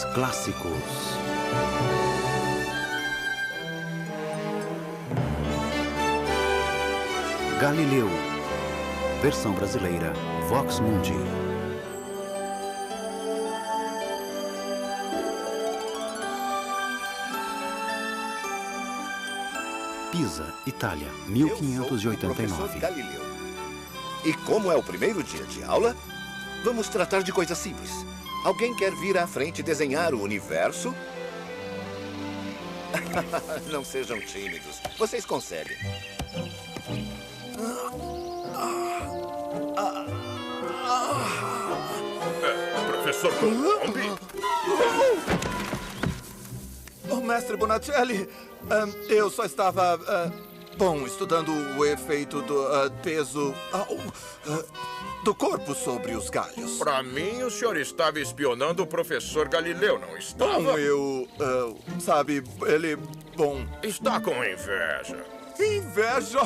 Filmes clássicos. Galileu. Versão brasileira, Vox Mundi. Pisa, Itália, 1589. Eu sou o professor Galileu. E como é o primeiro dia de aula, vamos tratar de coisas simples. Alguém quer vir à frente e desenhar o universo? Não sejam tímidos. Vocês conseguem. Professor Colombi? Oh, mestre Bonacelli, eu só estava, estudando o efeito do peso do corpo sobre os galhos. Para mim, o senhor estava espionando o professor Galileu, não estava? Está com inveja. Inveja?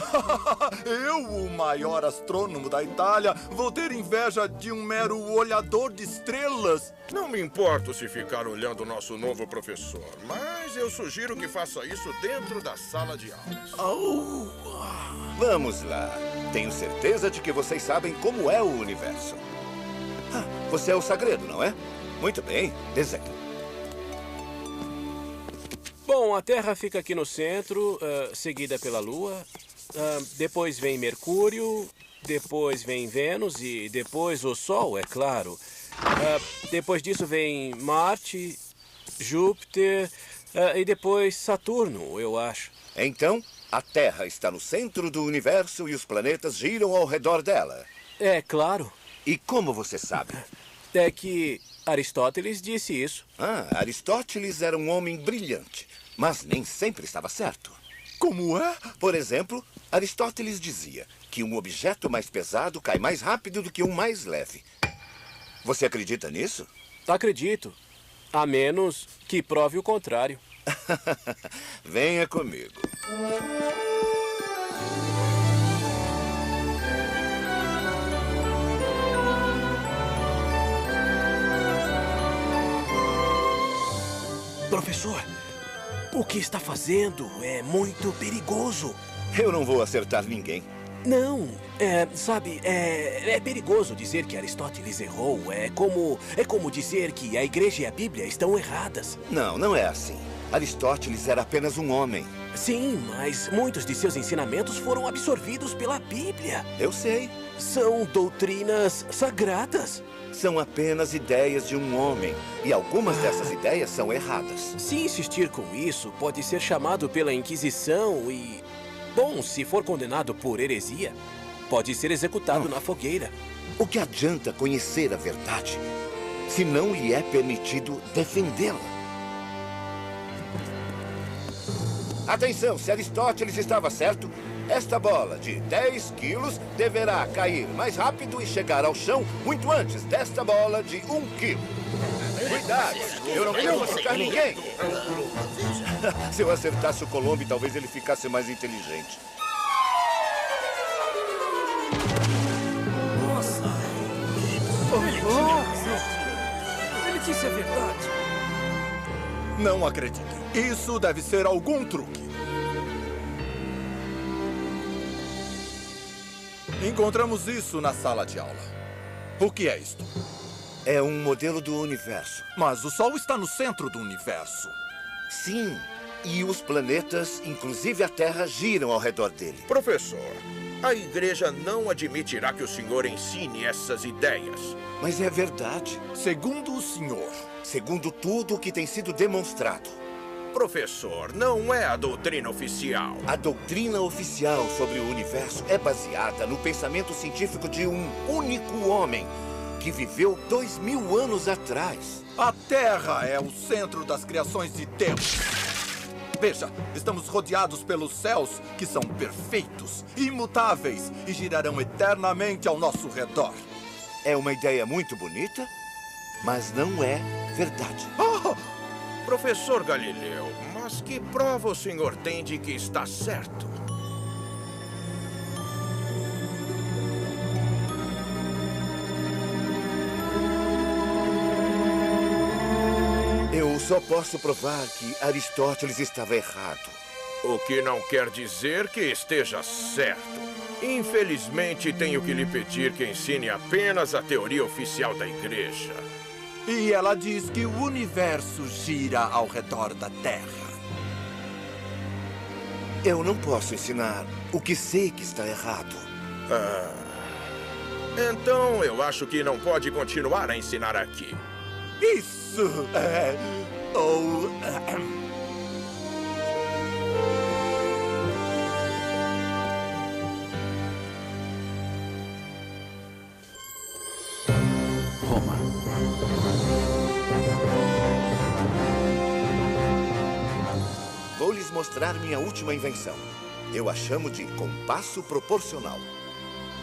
Eu, o maior astrônomo da Itália, vou ter inveja de um mero olhador de estrelas? Não me importo se ficar olhando o nosso novo professor, mas eu sugiro que faça isso dentro da sala de aulas. Vamos lá. Tenho certeza de que vocês sabem como é o universo. Você é o Sagredo, não é? Muito bem, desenhe. Bom, a Terra fica aqui no centro, seguida pela Lua. Depois vem Mercúrio, depois vem Vênus e depois o Sol, é claro. Depois disso vem Marte, Júpiter e depois Saturno, eu acho. Então, a Terra está no centro do universo e os planetas giram ao redor dela. É claro. E como você sabe? É que Aristóteles disse isso. Aristóteles era um homem brilhante, mas nem sempre estava certo. Como é? Por exemplo, Aristóteles dizia que um objeto mais pesado cai mais rápido do que um mais leve. Você acredita nisso? Acredito. A menos que prove o contrário. Venha comigo. Professor, o que está fazendo é muito perigoso. Eu não vou acertar ninguém. Não, é perigoso dizer que Aristóteles errou. É como dizer que a Igreja e a Bíblia estão erradas. Não é assim. Aristóteles era apenas um homem. Sim, mas muitos de seus ensinamentos foram absorvidos pela Bíblia. Eu sei. São doutrinas sagradas. São apenas ideias de um homem. E algumas dessas ideias são erradas. Se insistir com isso, pode ser chamado pela Inquisição e... Bom, se for condenado por heresia, pode ser executado na fogueira. O que adianta conhecer a verdade se não lhe é permitido defendê-la? Atenção, se Aristóteles estava certo, esta bola de 10 quilos deverá cair mais rápido e chegar ao chão muito antes desta bola de 1 quilo. Cuidado, eu não quero machucar ninguém. Se eu acertasse o Colombo, talvez ele ficasse mais inteligente. Nossa! Ele disse a verdade. Não acredito. Isso deve ser algum truque. Encontramos isso na sala de aula. O que é isto? É um modelo do universo. Mas o Sol está no centro do universo. Sim, e os planetas, inclusive a Terra, giram ao redor dele. Professor, a Igreja não admitirá que o senhor ensine essas ideias. Mas é verdade. Segundo o senhor. Segundo tudo o que tem sido demonstrado. Professor, não é a doutrina oficial. A doutrina oficial sobre o universo é baseada no pensamento científico de um único homem que viveu 2000 anos atrás. A Terra é o centro das criações de Deus. Veja, estamos rodeados pelos céus, que são perfeitos, imutáveis e girarão eternamente ao nosso redor. É uma ideia muito bonita, mas não é verdade. Professor Galileu, mas que prova o senhor tem de que está certo? só posso provar que Aristóteles estava errado. O que não quer dizer que esteja certo. Infelizmente, tenho que lhe pedir que ensine apenas a teoria oficial da igreja. E ela diz que o universo gira ao redor da Terra. Eu não posso ensinar o que sei que está errado. Então, eu acho que não pode continuar a ensinar aqui. Isso é... Roma. Vou lhes mostrar minha última invenção. Eu a chamo de compasso proporcional.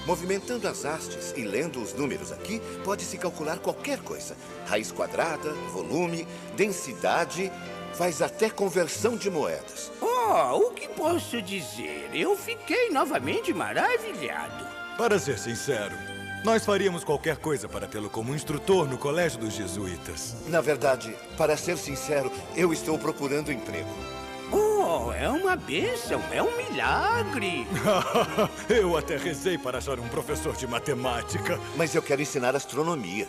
Movimentando as hastes e lendo os números aqui, pode-se calcular qualquer coisa. Raiz quadrada, volume, densidade, faz até conversão de moedas. Oh, o que posso dizer? Eu fiquei novamente maravilhado. Para ser sincero, nós faríamos qualquer coisa para tê-lo como instrutor no colégio dos jesuítas. Na verdade, para ser sincero, eu estou procurando emprego. Oh, é uma bênção, é um milagre. Eu até rezei para achar um professor de matemática. Mas eu quero ensinar astronomia.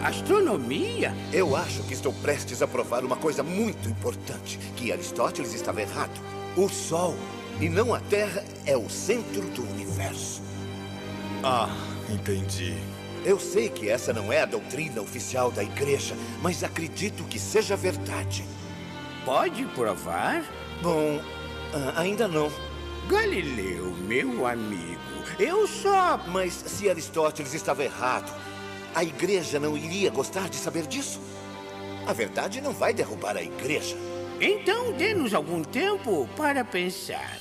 Astronomia? Eu acho que estou prestes a provar uma coisa muito importante, que Aristóteles estava errado. O Sol, e não a Terra, é o centro do universo. Ah, entendi. Eu sei que essa não é a doutrina oficial da igreja, mas acredito que seja verdade. Pode provar? Bom, ainda não. Galileu, meu amigo, eu só... Mas se Aristóteles estava errado, a igreja não iria gostar de saber disso? A verdade não vai derrubar a igreja. Então dê-nos algum tempo para pensar.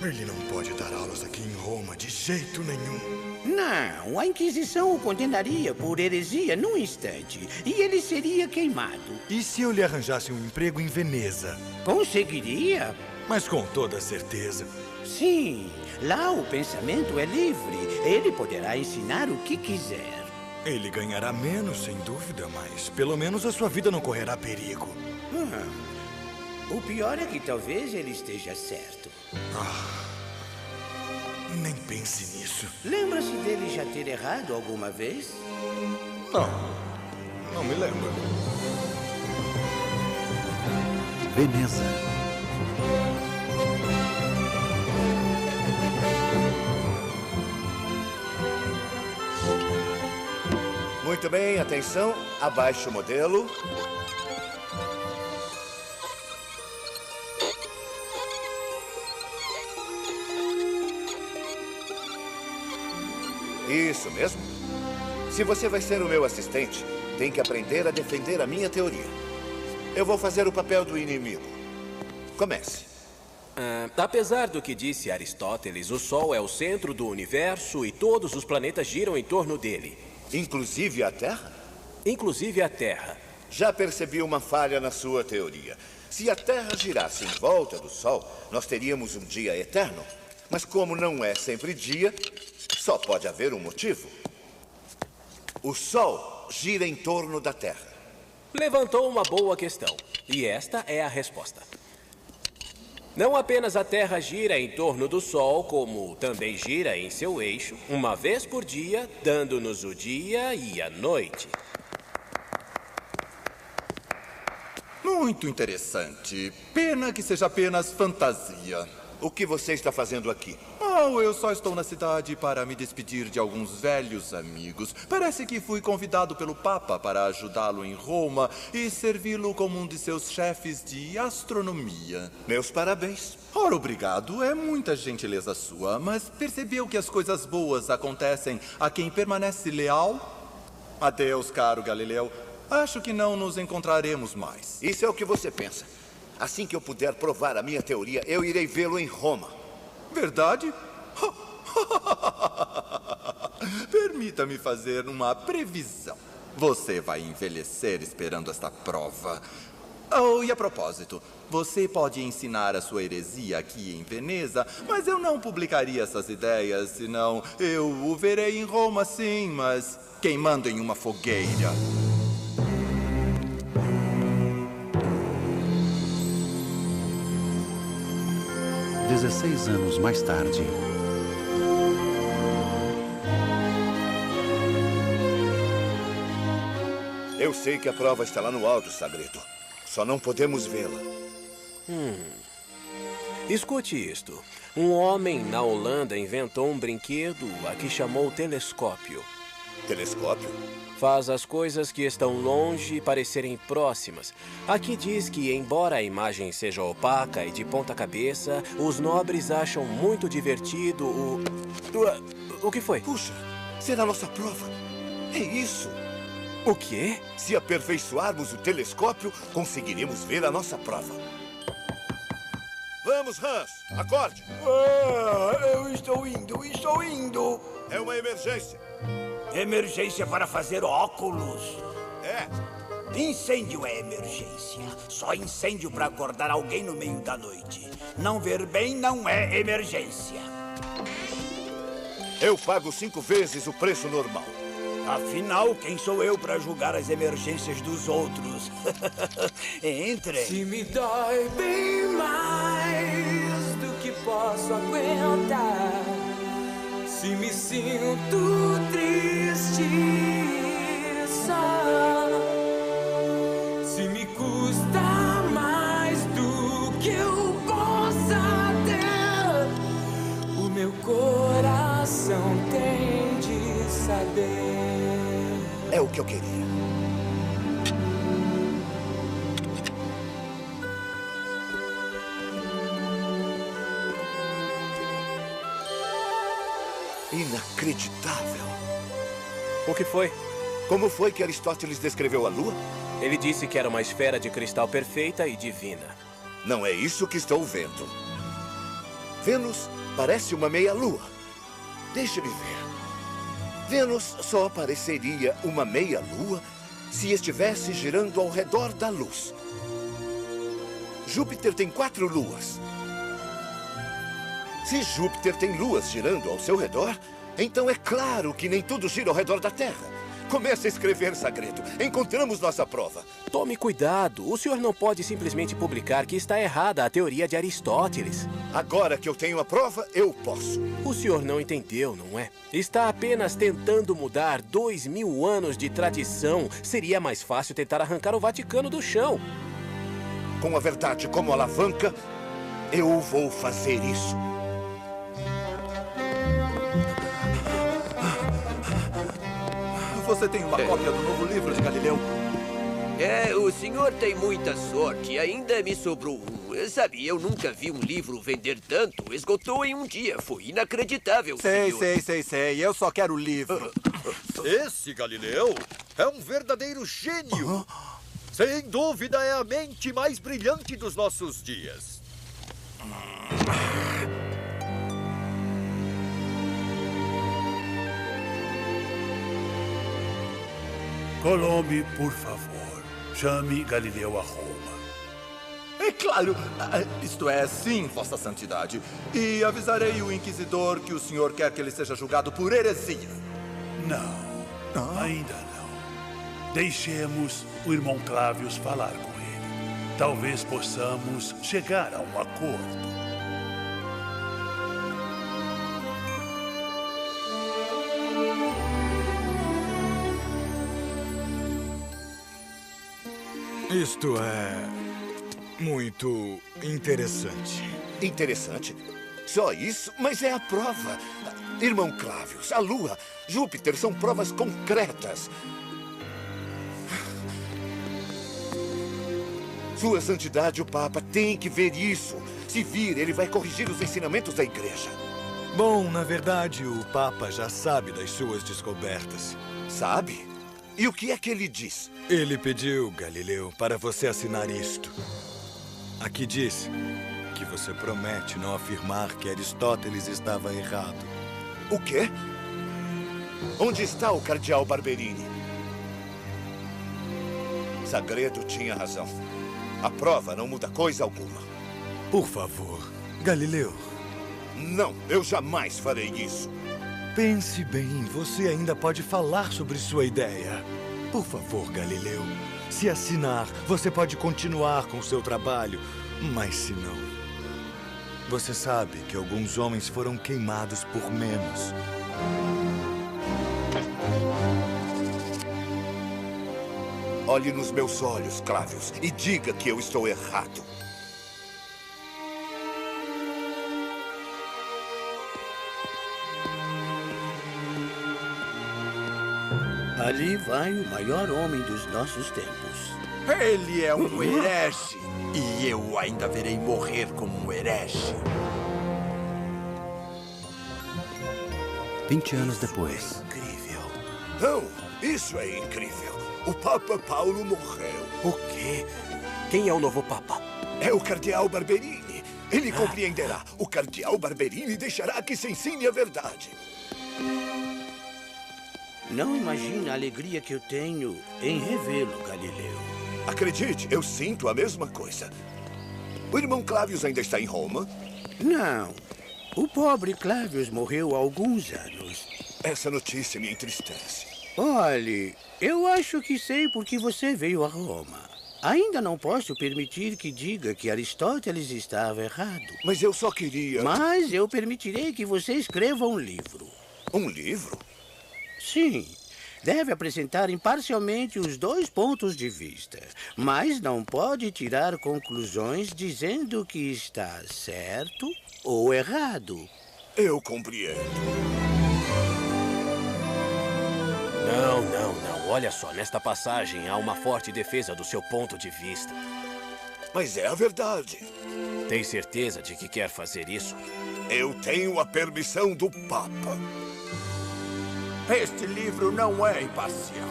Ele não pode dar aulas aqui em Roma de jeito nenhum. Não, a Inquisição o condenaria por heresia num instante. E ele seria queimado. E se eu lhe arranjasse um emprego em Veneza? Conseguiria? Mas com toda certeza. Sim, lá o pensamento é livre. Ele poderá ensinar o que quiser. Ele ganhará menos, sem dúvida, mas pelo menos a sua vida não correrá perigo. O pior é que talvez ele esteja certo. Nem pense nisso. Lembra-se dele já ter errado alguma vez? Não me lembro. Veneza. Muito bem, atenção. Abaixe o modelo. Isso mesmo. Se você vai ser o meu assistente, tem que aprender a defender a minha teoria. Eu vou fazer o papel do inimigo. Comece. Apesar do que disse Aristóteles, o Sol é o centro do universo e todos os planetas giram em torno dele. Inclusive a Terra? Inclusive a Terra. Já percebi uma falha na sua teoria. Se a Terra girasse em volta do Sol, nós teríamos um dia eterno. Mas como não é sempre dia, só pode haver um motivo. O Sol gira em torno da Terra. Levantou uma boa questão. E esta é a resposta. Não apenas a Terra gira em torno do Sol, como também gira em seu eixo, uma vez por dia, dando-nos o dia e a noite. Muito interessante. Pena que seja apenas fantasia. O que você está fazendo aqui? Eu só estou na cidade para me despedir de alguns velhos amigos. Parece que fui convidado pelo Papa para ajudá-lo em Roma e servi-lo como um de seus chefes de astronomia. Meus parabéns. Ora, obrigado. É muita gentileza sua, mas percebeu que as coisas boas acontecem a quem permanece leal? Adeus, caro Galileu. Acho que não nos encontraremos mais. Isso é o que você pensa. Assim que eu puder provar a minha teoria, eu irei vê-lo em Roma. Verdade? Permita-me fazer uma previsão. Você vai envelhecer esperando esta prova. E a propósito, você pode ensinar a sua heresia aqui em Veneza, mas eu não publicaria essas ideias, senão eu o verei em Roma, sim, mas queimando em uma fogueira. Dezesseis anos mais tarde. Eu sei que a prova está lá no alto, Sagredo. Só não podemos vê-la. Escute isto. Um homem na Holanda inventou um brinquedo a que chamou telescópio. Telescópio? Faz as coisas que estão longe parecerem próximas. Aqui diz que, embora a imagem seja opaca e de ponta cabeça, os nobres acham muito divertido o que foi? Puxa, será a nossa prova. É isso. O quê? Se aperfeiçoarmos o telescópio, conseguiremos ver a nossa prova. Vamos, Hans, acorde. Eu estou indo. É uma emergência. Emergência para fazer óculos. É. Incêndio é emergência. Só incêndio para acordar alguém no meio da noite. Não ver bem não é emergência. Eu pago 5 vezes o preço normal. Afinal, quem sou eu para julgar as emergências dos outros? Entre. Se me dói bem mais do que posso aguentar, se me sinto triste só, se me custa mais do que eu possa ter, o meu coração tem de saber. É o que eu queria. Inacreditável. O que foi? Como foi que Aristóteles descreveu a Lua? Ele disse que era uma esfera de cristal perfeita e divina. Não é isso que estou vendo. Vênus parece uma meia-lua. Deixe-me ver. Vênus só pareceria uma meia-lua se estivesse girando ao redor da luz. Júpiter tem 4 luas. Se Júpiter tem luas girando ao seu redor, então é claro que nem tudo gira ao redor da Terra. Comece a escrever, Sagredo. Encontramos nossa prova. Tome cuidado. O senhor não pode simplesmente publicar que está errada a teoria de Aristóteles. Agora que eu tenho a prova, eu posso. O senhor não entendeu, não é? Está apenas tentando mudar 2000 anos de tradição. Seria mais fácil tentar arrancar o Vaticano do chão. Com a verdade como alavanca, eu vou fazer isso. Você tem uma cópia do novo livro de Galileu? O senhor tem muita sorte. Ainda me sobrou um. Sabe, eu nunca vi um livro vender tanto. Esgotou em um dia. Foi inacreditável, senhor. Sei. Eu só quero o livro. Esse Galileu é um verdadeiro gênio. Sem dúvida, é a mente mais brilhante dos nossos dias. Colombe, por favor, chame Galileu a Roma. É claro. Isto é, sim, Vossa Santidade. E avisarei o inquisidor que o senhor quer que ele seja julgado por heresia. Não, ainda não. Deixemos o irmão Clávius falar com ele. Talvez possamos chegar a um acordo. Isto é muito interessante. Interessante? Só isso? Mas é a prova. Irmão Clávius, a Lua, Júpiter são provas concretas. Sua Santidade, o Papa, tem que ver isso. Se vir, ele vai corrigir os ensinamentos da Igreja. Bom, na verdade, o Papa já sabe das suas descobertas. Sabe? E o que é que ele diz? Ele pediu, Galileu, para você assinar isto. Aqui diz que você promete não afirmar que Aristóteles estava errado. O quê? Onde está o cardeal Barberini? Sagredo tinha razão. A prova não muda coisa alguma. Por favor, Galileu. Não, eu jamais farei isso. Pense bem, você ainda pode falar sobre sua ideia. Por favor, Galileu, se assinar, você pode continuar com seu trabalho. Mas se não, você sabe que alguns homens foram queimados por menos. Olhe nos meus olhos, Clavius, e diga que eu estou errado. Ali vai o maior homem dos nossos tempos. Ele é um herege. E eu ainda verei morrer como um herege. 20 anos depois. Incrível. Não, isso é incrível. O Papa Paulo morreu. O quê? Quem é o novo Papa? É o Cardeal Barberini. Ele compreenderá. O Cardeal Barberini deixará que se ensine a verdade. Não imagina a alegria que eu tenho em revê-lo, Galileu. Acredite, eu sinto a mesma coisa. O irmão Clavius ainda está em Roma? Não. O pobre Clavius morreu há alguns anos. Essa notícia me entristece. Olhe, eu acho que sei por que você veio a Roma. Ainda não posso permitir que diga que Aristóteles estava errado. Mas eu só queria... Mas eu permitirei que você escreva um livro. Um livro? Sim. Deve apresentar imparcialmente os dois pontos de vista, mas não pode tirar conclusões dizendo que está certo ou errado. Eu compreendo. Não. Olha só, nesta passagem há uma forte defesa do seu ponto de vista. Mas é a verdade. Tem certeza de que quer fazer isso? Eu tenho a permissão do Papa. Este livro não é imparcial.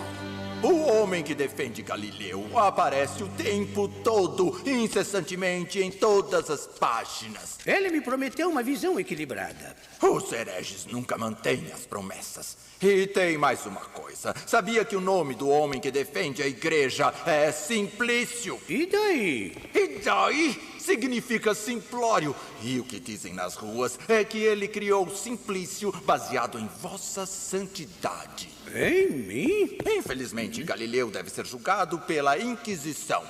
O homem que defende Galileu aparece o tempo todo, incessantemente, em todas as páginas. Ele me prometeu uma visão equilibrada. Os hereges nunca mantêm as promessas. E tem mais uma coisa. Sabia que o nome do homem que defende a igreja é Simplício? E daí? E daí? Significa simplório. E o que dizem nas ruas é que ele criou Simplício baseado em vossa santidade. Em mim? Infelizmente, Galileu deve ser julgado pela Inquisição.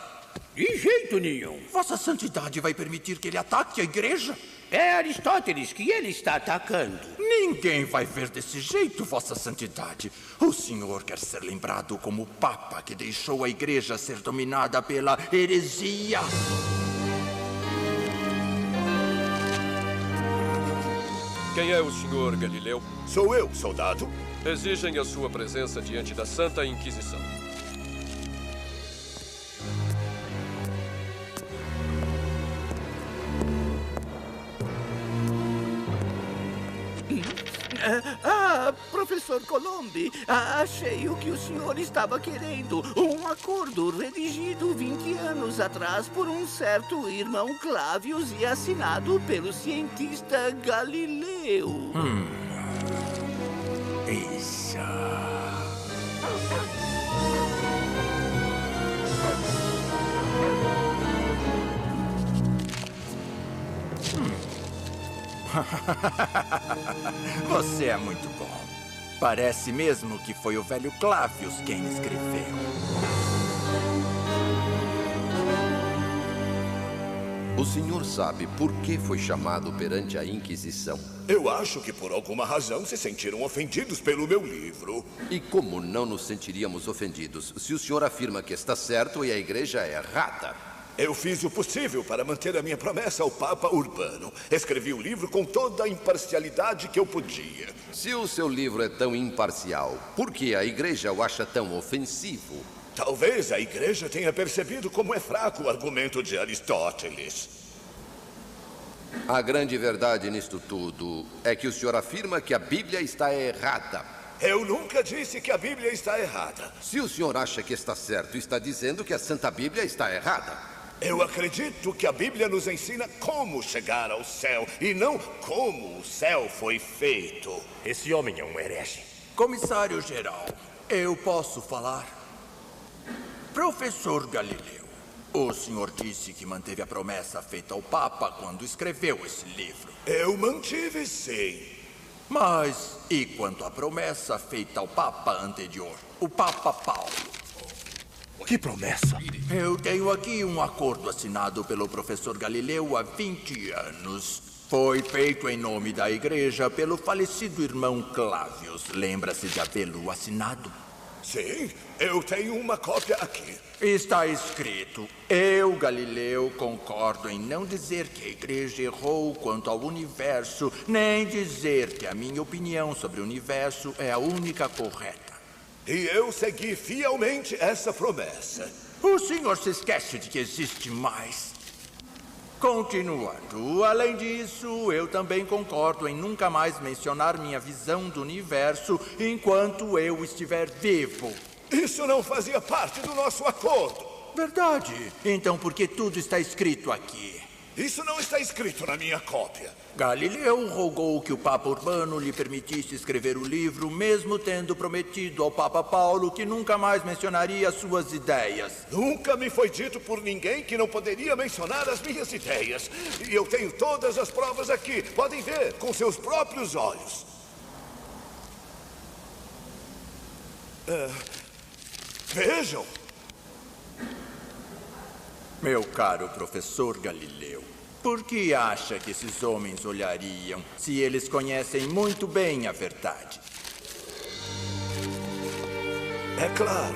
De jeito nenhum. Vossa santidade vai permitir que ele ataque a igreja? É Aristóteles que ele está atacando. Ninguém vai ver desse jeito, vossa santidade. O senhor quer ser lembrado como o Papa que deixou a igreja ser dominada pela heresia. Quem é o senhor Galileu? Sou eu, soldado. Exigem a sua presença diante da Santa Inquisição. Professor Colombi, achei o que o senhor estava querendo. Um acordo redigido 20 anos atrás por um certo irmão Clavius e assinado pelo cientista Galileu. Isso. Você é muito bom. Parece mesmo que foi o velho Clavius quem escreveu. O senhor sabe por que foi chamado perante a Inquisição? Eu acho que por alguma razão se sentiram ofendidos pelo meu livro. E como não nos sentiríamos ofendidos se o senhor afirma que está certo e a igreja é errada? Eu fiz o possível para manter a minha promessa ao Papa Urbano. Escrevi o livro com toda a imparcialidade que eu podia. Se o seu livro é tão imparcial, por que a igreja o acha tão ofensivo? Talvez a igreja tenha percebido como é fraco o argumento de Aristóteles. A grande verdade nisto tudo é que o senhor afirma que a Bíblia está errada. Eu nunca disse que a Bíblia está errada. Se o senhor acha que está certo, está dizendo que a Santa Bíblia está errada. Eu acredito que a Bíblia nos ensina como chegar ao céu e não como o céu foi feito. Esse homem é um herege. Comissário-geral, eu posso falar? Professor Galileu, o senhor disse que manteve a promessa feita ao Papa quando escreveu esse livro. Eu mantive, sim. Mas e quanto à promessa feita ao Papa anterior, o Papa Paulo? Que promessa? Eu tenho aqui um acordo assinado pelo professor Galileu há 20 anos. Foi feito em nome da igreja pelo falecido irmão Clavius. Lembra-se de havê-lo assinado? Sim, eu tenho uma cópia aqui. Está escrito: eu, Galileu, concordo em não dizer que a igreja errou quanto ao universo, nem dizer que a minha opinião sobre o universo é a única correta. E eu segui fielmente essa promessa. O senhor se esquece de que existe mais. Continuando, além disso, eu também concordo em nunca mais mencionar minha visão do universo enquanto eu estiver vivo. Isso não fazia parte do nosso acordo. Verdade. Então por que tudo está escrito aqui? Isso não está escrito na minha cópia. Galileu rogou que o Papa Urbano lhe permitisse escrever o livro, mesmo tendo prometido ao Papa Paulo que nunca mais mencionaria suas ideias. Nunca me foi dito por ninguém que não poderia mencionar as minhas ideias. E eu tenho todas as provas aqui. Podem ver com seus próprios olhos. Vejam. Meu caro professor Galileu, por que acha que esses homens olhariam se eles conhecem muito bem a verdade? É claro.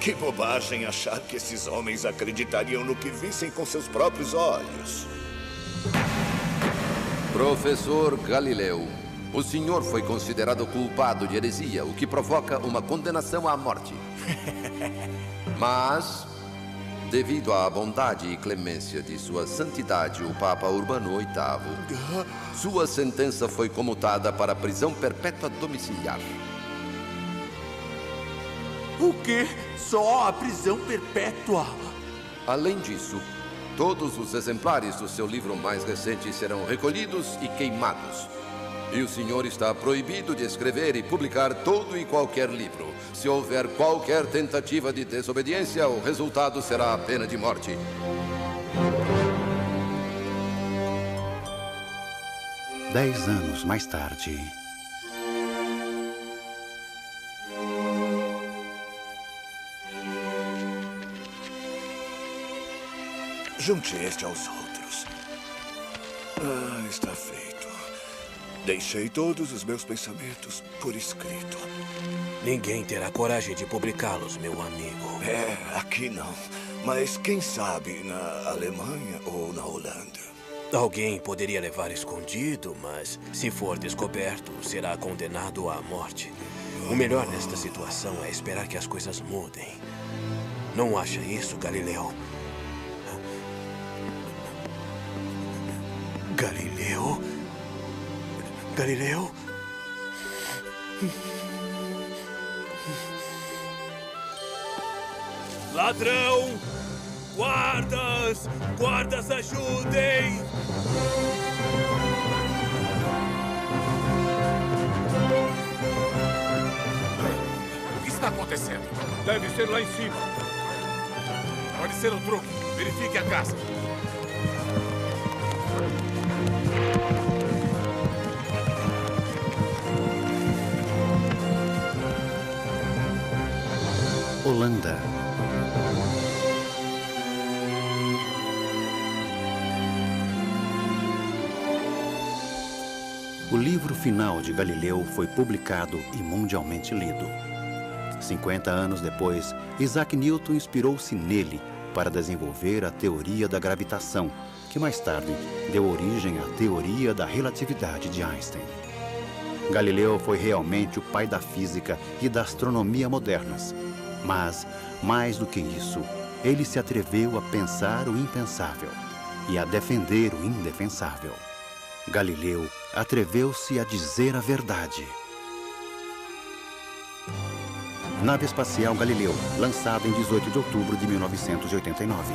Que bobagem achar que esses homens acreditariam no que vissem com seus próprios olhos. Professor Galileu, o senhor foi considerado culpado de heresia, o que provoca uma condenação à morte. Mas, devido à bondade e clemência de sua santidade, o Papa Urbano VIII, sua sentença foi comutada para prisão perpétua domiciliar. O quê? Só a prisão perpétua? Além disso, todos os exemplares do seu livro mais recente serão recolhidos e queimados. E o senhor está proibido de escrever e publicar todo e qualquer livro. Se houver qualquer tentativa de desobediência, o resultado será a pena de morte. Dez anos mais tarde. Junte este aos outros. Está feito. Deixei todos os meus pensamentos por escrito. Ninguém terá coragem de publicá-los, meu amigo. Aqui não. Mas quem sabe na Alemanha ou na Holanda. Alguém poderia levar escondido, mas se for descoberto, será condenado à morte. O melhor nesta situação é esperar que as coisas mudem. Não acha isso, Galileu? Galileu? Galileu? Ladrão! Guardas! Guardas, ajudem! O que está acontecendo? Deve ser lá em cima. Pode ser um truque. Verifique a casa. Holanda. O livro final de Galileu foi publicado e mundialmente lido. 50 anos depois, Isaac Newton inspirou-se nele para desenvolver a teoria da gravitação, que mais tarde deu origem à teoria da relatividade de Einstein. Galileu foi realmente o pai da física e da astronomia modernas. Mas, mais do que isso, ele se atreveu a pensar o impensável e a defender o indefensável. Galileu atreveu-se a dizer a verdade. Nave espacial Galileu, lançada em 18 de outubro de 1989.